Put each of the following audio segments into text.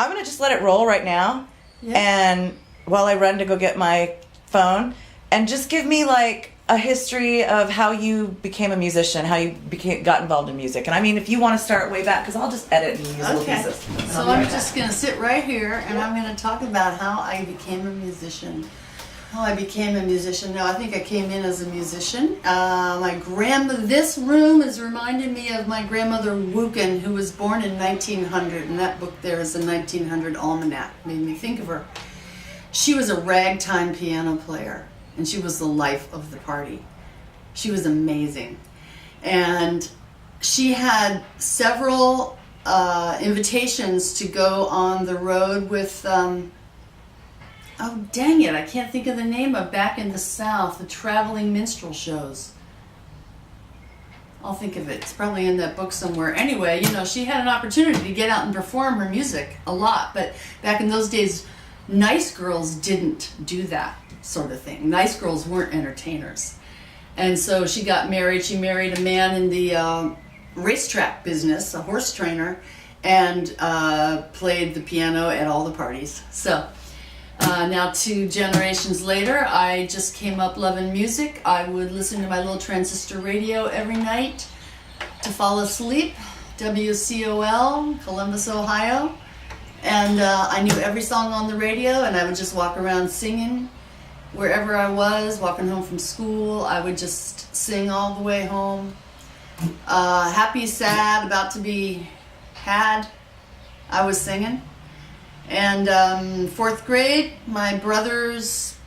I'm going to just let it roll right now. Yeah. And while I run to go get my phone, and just give me like a history of how you became a musician, how you got involved in music. And I mean, if you want to start way back, because I'll just edit and use little pieces. So I'm just going to sit right here, and I'm going to talk about how I became a musician. How I became a musician. Now, I think I came in as a musician. My grandmother, this room is reminding me of my grandmother Wukin, who was born in 1900, and that book there is a 1900 almanac. Made me think of her. She was a ragtime piano player, and she was the life of the party. She was amazing. And she had several invitations to go on the road with... oh, dang it, I can't think of the name of back in the South, the traveling minstrel shows. I'll think of it. It's probably in that book somewhere. Anyway, you know, she had an opportunity to get out and perform her music a lot. But back in those days, nice girls didn't do that sort of thing. Nice girls weren't entertainers. And so she got married. She married a man in the racetrack business, a horse trainer, and played the piano at all the parties. So... now 2 generations later, I just came up loving music. I would listen to my little transistor radio every night to fall asleep. WCOL, Columbus, Ohio. And I knew every song on the radio, and I would just walk around singing wherever I was, walking home from school. I would just sing all the way home. Happy, sad, about to be had, I was singing. And 4th grade, my brothers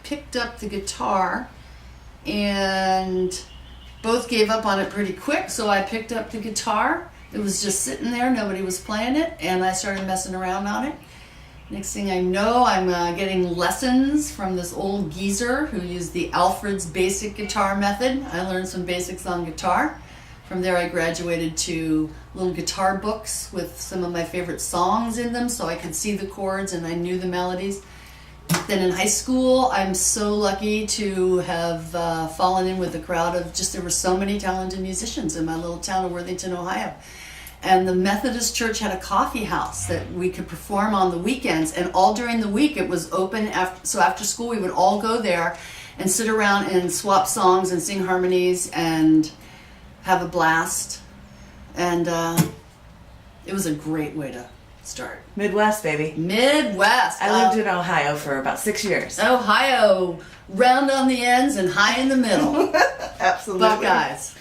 picked up the guitar, and both gave up on it pretty quick, so I picked up the guitar. It was just sitting there, nobody was playing it, and I started messing around on it. Next thing I know, I'm getting lessons from this old geezer who used the Alfred's basic guitar method. I learned some basics on guitar. From there I graduated to little guitar books with some of my favorite songs in them, so I could see the chords and I knew the melodies. Then in high school, I'm so lucky to have fallen in with a crowd of there were so many talented musicians in my little town of Worthington, Ohio. And the Methodist Church had a coffee house that we could perform on the weekends, and all during the week it was open. So after school we would all go there and sit around and swap songs and sing harmonies and have a blast. And it was a great way to start. Midwest, baby. Midwest. I lived in Ohio for about 6 years. Ohio, round on the ends and high in the middle. Absolutely. Buckeyes.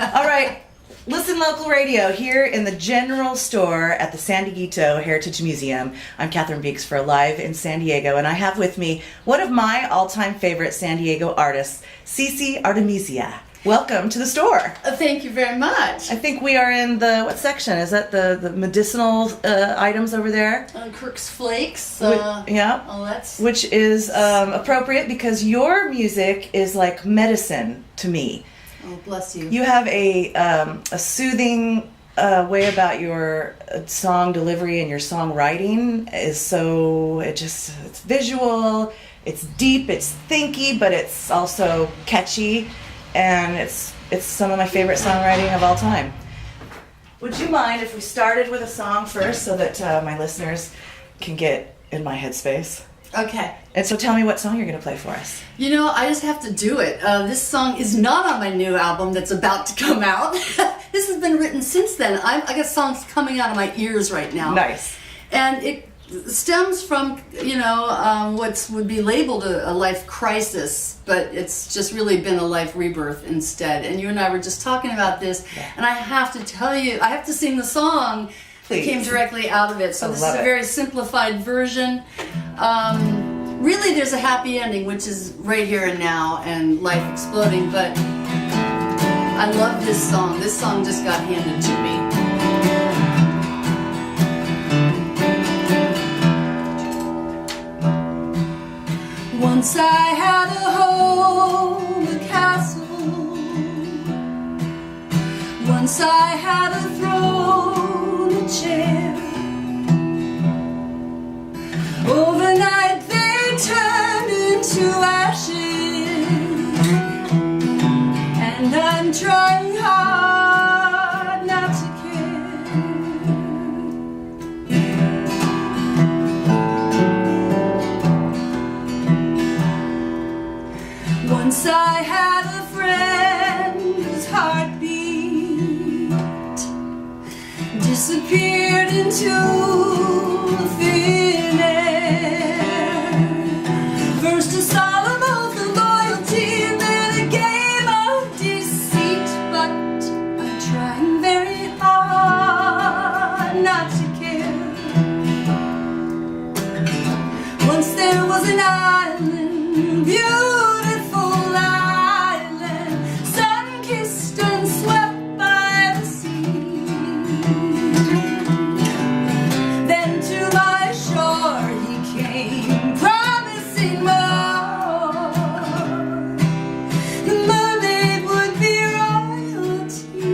All right. Listen Local Radio here in the General Store at the San Dieguito Heritage Museum. I'm Cathryn Beeks for Live in San Diego, and I have with me one of my all-time favorite San Diego artists, Cici Artemisia. Welcome to the store. Thank you very much. I think we are in the, what section? Is that the medicinal items over there? Kirk's Flakes. Yeah. Oh, that's... Which is appropriate because your music is like medicine to me. Oh, bless you. You have a soothing way about your song delivery, and your songwriting is so, it's visual, it's deep, it's thinky, but it's also catchy, and it's some of my favorite songwriting of all time. Would you mind if we started with a song first so that my listeners can get in my headspace? Okay. And so tell me what song you're going to play for us. You know, I just have to do it. This song is not on my new album that's about to come out. This has been written since then. I got songs coming out of my ears right now. Nice. And it stems from, what would be labeled a life crisis, but it's just really been a life rebirth instead. And you and I were just talking about this, and I have to tell you, I have to sing the song. Please. That came directly out of it. So this is a very simplified version. Really, there's a happy ending, which is right here and now, and life exploding, but I love this song. This song just got handed to me. Once I had a home, a castle. Once I had a throne, a chair. Overnight they turned into ashes, and I'm trying hard not to into thin air. First a solemn oath of loyalty, and then a game of deceit. But I'm trying very hard not to care. Once there was an island, beautiful island, sun-kissed and swept by the sea. Then to my shore he came, promising more. The mermaid would be royalty.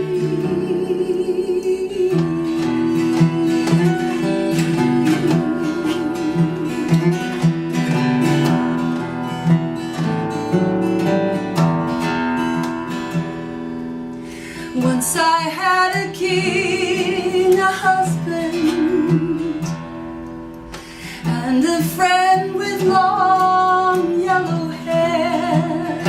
Once I had a king, a husband, and a friend with long yellow hair.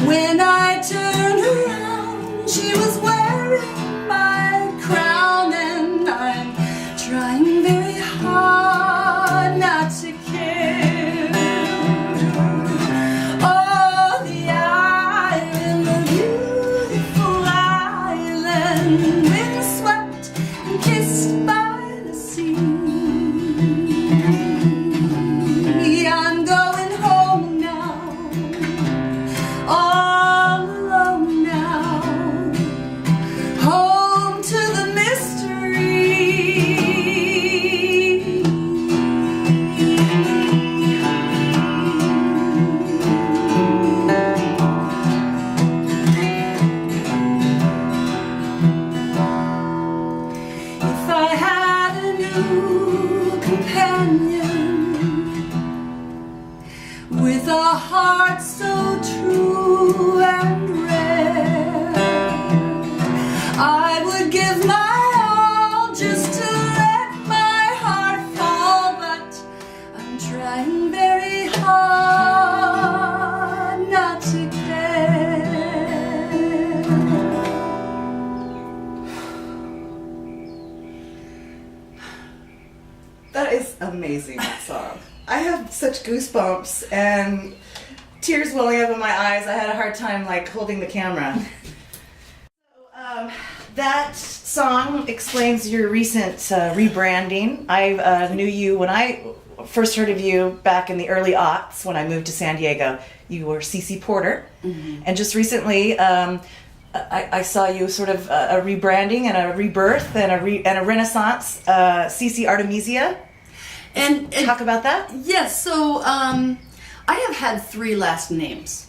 When I turned around, she was wearing my crown, and I'm trying very hard not to care. Oh, the island, the beautiful island, windswept and kissed by the sea. I'm going home now, all alone now, home to the mystery. If I had a new companion with a heart so true and rare, I would give my all just to let my heart fall. But I'm trying very hard not to care. That is amazing, that song. I have such goosebumps and tears welling up in my eyes. I had a hard time like holding the camera. That song explains your recent rebranding. I knew you when I first heard of you back in the early aughts when I moved to San Diego. You were Cici Porter, and just recently I saw you sort of a rebranding and a rebirth and a renaissance. Cici Artemisia. And Talk about that. yes, so I have had 3 last names.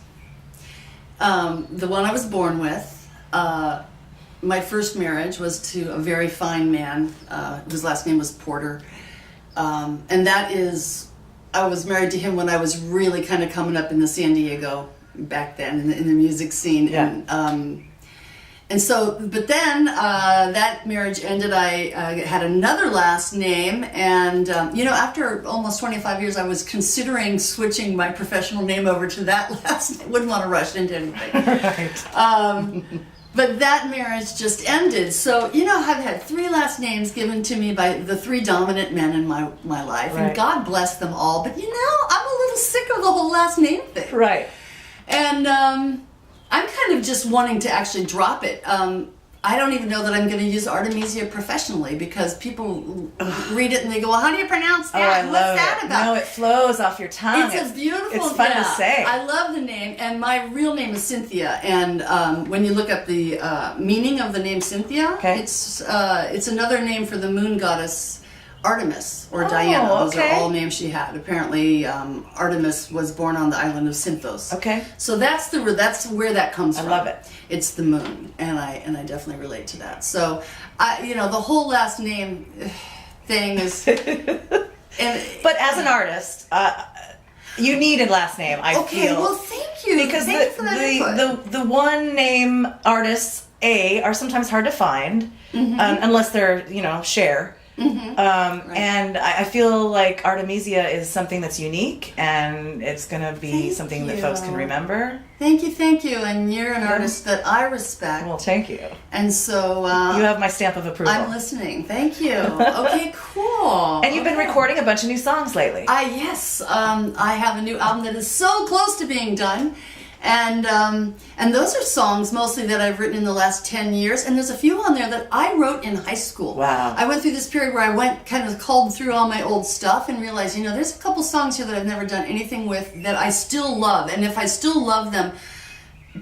The one I was born with. My first marriage was to a very fine man whose last name was Porter. And that is, I was married to him when I was really kind of coming up in the San Diego back then in the music scene. Yeah. And so, but then that marriage ended. I had another last name, and after almost 25 years, I was considering switching my professional name over to that last name. Wouldn't want to rush into anything. Right. But that marriage just ended. So, I've had 3 last names given to me by the 3 dominant men in my life, Right. and God bless them all. But I'm a little sick of the whole last name thing. Right. And I'm kind of just wanting to actually drop it. I don't even know that I'm going to use Artemisia professionally, because people read it and they go, well, how do you pronounce that? Oh, I What's love that it. about? No, it flows off your tongue. It's a beautiful. It's fun to say. I love the name, and my real name is Cynthia. And when you look up the meaning of the name Cynthia, Okay. it's another name for the moon goddess Artemis or Diana. Those okay. are all names she had. Apparently, Artemis was born on the island of Synthos. Okay. So that's where that comes from. I love it. It's the moon, and I definitely relate to that. So, the whole last name thing is. But as an artist, you need a last name. I Okay, feel. well, thank you. Because Thank you for that input. the one name artists are sometimes hard to find, unless they're Cher. And I feel like Artemisia is something that's unique, and it's going to be something that folks can remember. Thank you. And you're an artist that I respect. Well, thank you. And so... you have my stamp of approval. I'm listening. Thank you. Okay, cool. And you've been recording a bunch of new songs lately. Yes. I have a new album that is so close to being done. And those are songs mostly that I've written in the last 10 years. And there's a few on there that I wrote in high school. Wow. I went through this period where I went kind of culled through all my old stuff and realized, there's a couple songs here that I've never done anything with that I still love. And if I still love them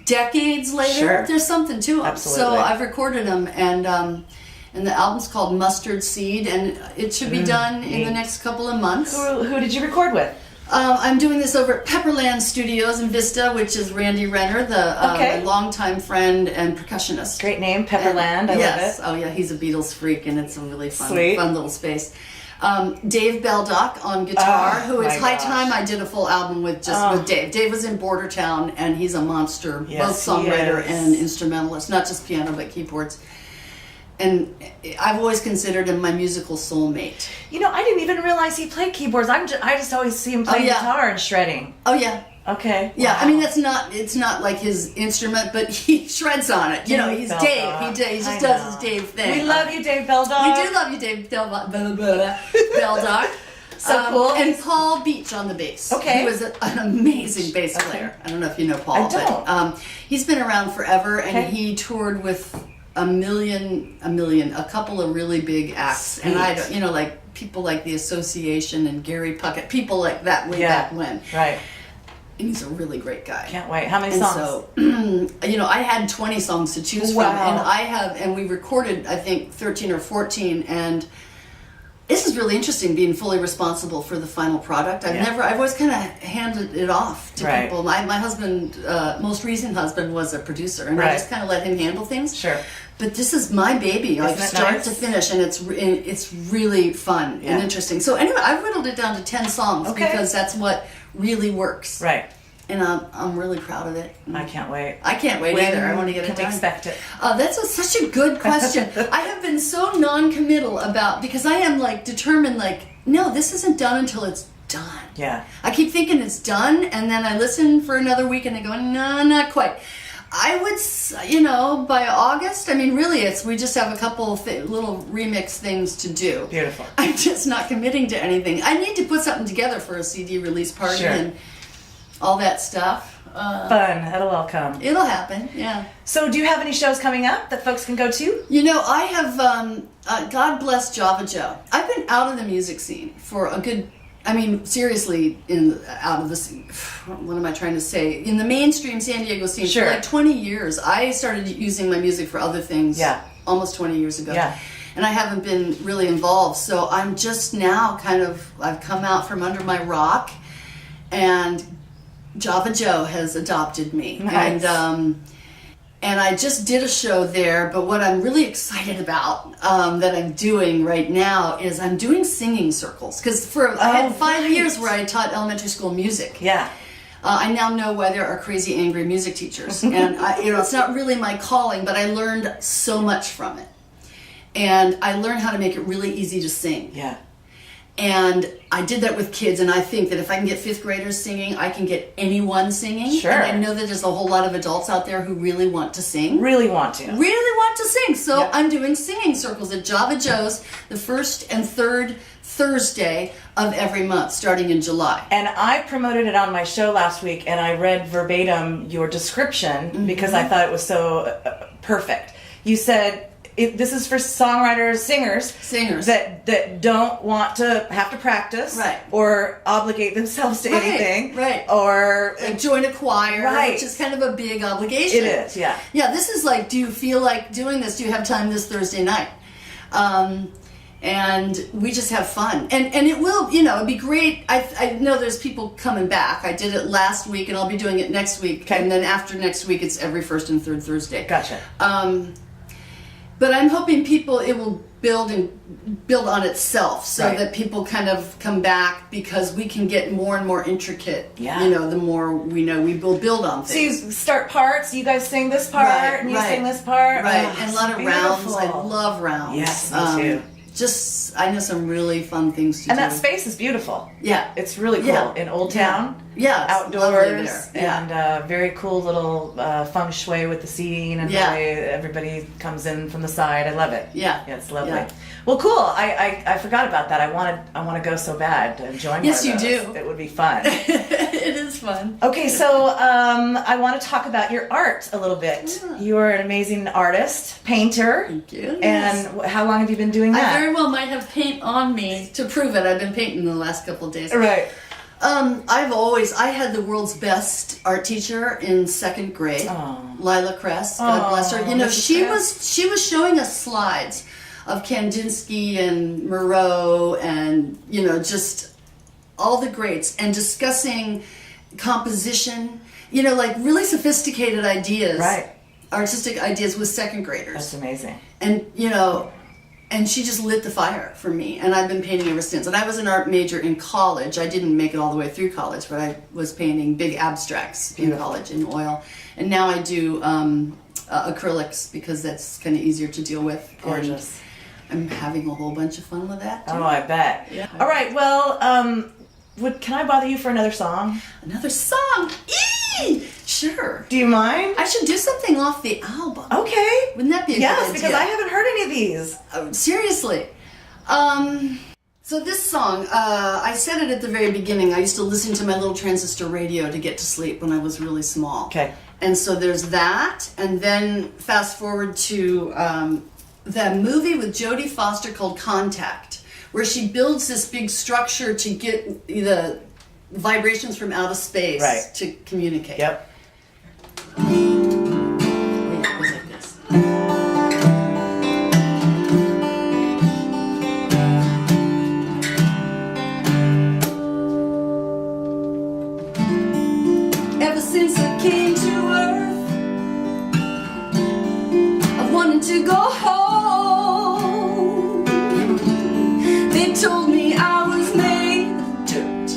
decades later, there's something to them. Absolutely. So I've recorded them, and the album's called Mustard Seed, and it should be done in the next couple of months. Who did you record with? I'm doing this over at Pepperland Studios in Vista, which is Randy Renner, my longtime friend and percussionist. Great name, Pepperland. I love it. Oh yeah, he's a Beatles freak, and it's a really fun little space. Dave Beldock on guitar, who is high time I did a full album with Dave. Dave was in Bordertown, and he's a monster, both songwriter and instrumentalist, not just piano but keyboards. And I've always considered him my musical soulmate. I didn't even realize he played keyboards. I just always see him playing guitar and shredding. Oh yeah. Okay. Yeah, wow. I mean it's not like his instrument, but he shreds on it. He's Dave. He just does his Dave thing. We love you, Dave Beldock. We do love you, Dave Beldock. So cool. And Paul Beach on the bass. Okay. He was an amazing bass player. I don't know if you know Paul. I don't. But he's been around forever, and he toured with a couple of really big acts. Sweet. And I don't, like people like the Association and Gary Puckett, people like that way back when. Right. And he's a really great guy. Can't wait. How many songs? So, I had 20 songs to choose from, and we recorded, I think, 13 or 14, and this is really interesting, being fully responsible for the final product. I've always kind of handed it off to people. My husband, most recent husband, was a producer, and I just kind of let him handle things. Sure. But this is my baby, like start to finish, and it's really fun and interesting. So anyway, I whittled it down to 10 songs because that's what really works. Right. And I'm really proud of it. I can't wait. I can't wait either. I want to get it done. Can we expect it? That's such a good question. I have been so non-committal because I am determined, no, this isn't done until it's done. Yeah. I keep thinking it's done, and then I listen for another week and I go, no, not quite. I would, by August, really we just have a couple of little remix things to do. Beautiful. I'm just not committing to anything. I need to put something together for a CD release party and all that stuff. Fun. That'll all come. It'll happen, yeah. So do you have any shows coming up that folks can go to? I have, God bless Java Joe. I've been out of the music scene for a good, seriously, out of the scene, what am I trying to say? In the mainstream San Diego scene for 20 years. I started using my music for other things almost 20 years ago. Yeah. And I haven't been really involved. So I'm just now I've come out from under my rock, and Java Joe has adopted me. Nice. And I just did a show there, but what I'm really excited about that I'm doing right now is I'm doing singing circles. Because I had 5 years where I taught elementary school music. Yeah. I now know why there are crazy, angry music teachers. And, it's not really my calling, but I learned so much from it. And I learned how to make it really easy to sing. Yeah. And I did that with kids, and I think that if I can get 5th graders singing, I can get anyone singing. Sure. And I know that there's a whole lot of adults out there who really want to sing. Really want to sing. So I'm doing singing circles at Java Joe's the 1st and 3rd Thursday of every month, starting in July. And I promoted it on my show last week, and I read verbatim your description because I thought it was so perfect. You said, this is for songwriters, singers that don't want to have to practice or obligate themselves to anything, or join a choir, which is kind of a big obligation. It is, yeah. Yeah, this is do you feel like doing this? Do you have time this Thursday night? And we just have fun, and it will, it'd be great. I know there's people coming back. I did it last week, and I'll be doing it next week, and then after next week, it's every 1st and 3rd Thursday. Gotcha. But I'm hoping it will build on itself, so that people kind of come back, because we can get more and more intricate. Yeah. The more we know, we will build on things. So you start parts. You guys sing this part, and you sing this part. Right. And a lot of rounds. I love rounds. Yes, me too. Just I know some really fun things to And do. that space is beautiful. Yeah. It's really cool. Yeah. In Old Town. Yeah. It's lovely Outdoors. there. Yeah. And very cool little feng shui with the seating and the way everybody comes in from the side. I love it. Yeah. Yeah, it's lovely. Yeah. Well, cool. I forgot about that. I want to go so bad to join Yes, one of you those. do. It would be fun. It is fun. Okay, so I want to talk about your art a little bit. Yeah. You are an amazing artist, painter. Thank you. And how long have you been doing I that? very well might have paint on me to prove it. I've been painting the last couple of days. Right. I had the world's best art teacher in second grade, Oh. Lila Kress. God bless her. You know, Mrs. she was showing us slides of Kandinsky and Moreau and, you know, just all the greats and discussing composition, you know, like really sophisticated ideas. Right. Artistic ideas with second graders. That's amazing. And, you know, and she just lit the fire for me. And I've been painting ever since. And I was an art major in college. I didn't make it all the way through college, but I was painting big abstracts in college in oil. And now I do acrylics because that's kind of easier to deal with. Gorgeous. And I'm having a whole bunch of fun with that, too. Oh, I bet. Yeah. All right, well, can I bother you for another song? Another song! Eee! Sure. Do you mind? I should do something off the album. Okay. Wouldn't that be a good Yes, idea? because I haven't heard any of these. Seriously. So this song, I said it at the very beginning. I used to listen to my little transistor radio to get to sleep when I was really small. Okay. And so there's that, and then fast forward to that movie with Jodie Foster called Contact, where she builds this big structure to get the vibrations from outer space to communicate. Yep. Yeah, it goes like this. Ever since I came to Earth, I've wanted to go home. They told me I was made of dirt.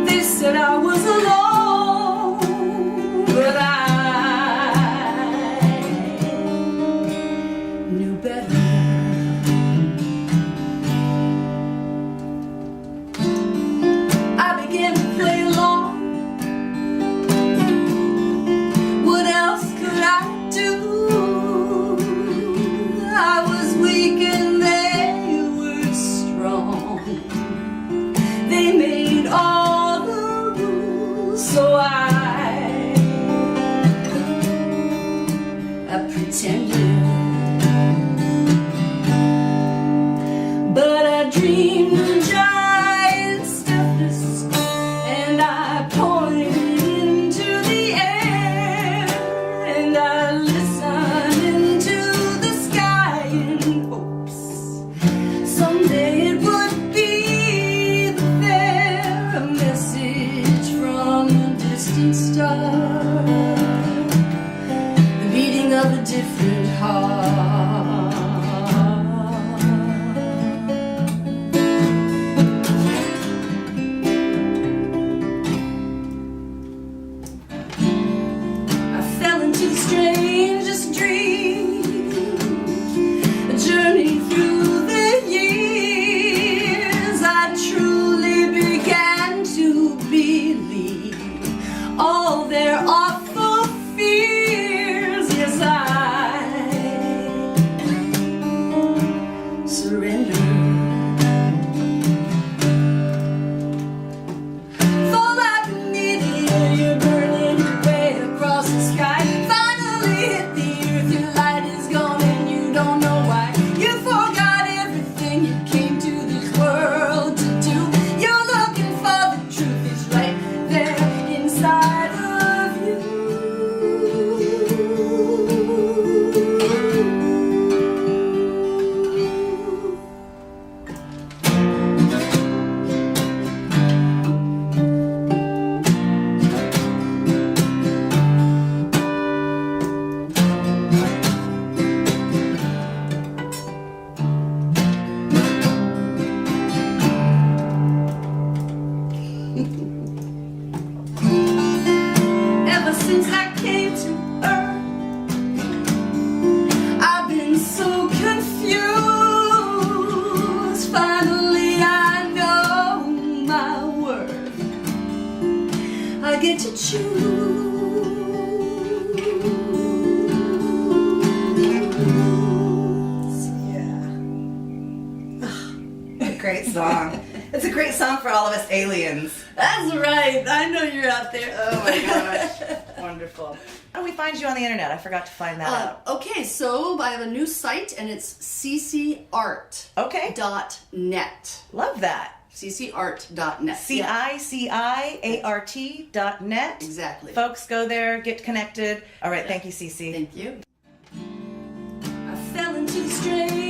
They said I was alone, but I knew better. I began to play along. What else could I do? I was weak and they were strong. They made all the rules, so I pretended. But I dreamed of giant steppers, and I pointed into the air, and I listened into the sky in hopes someday it would be there, a message from a distant star, the beating of a different heart. I fell into the strangest dream, a journey through the years. I truly began to believe all their awful fears. Yes, I surrendered. Fall like a meteor, you're burning your way across the sky. Finally hit the earth, your light is gone and you don't know why. You forgot everything you came to this world to do. You're looking for the truth, it's right there inside of you. get to choose. Great song. It's a great song for all of us aliens. That's right. I know you're out there. Oh my gosh. Wonderful. How do we find you on the internet? I forgot to find that out. Okay, so I have a new site and it's ciciart.net. Okay. Love that. ciciart.net. CICIART.net. Exactly. Folks, go there, get connected. All right, thank you, Cici. Thank you. I fell into the stream.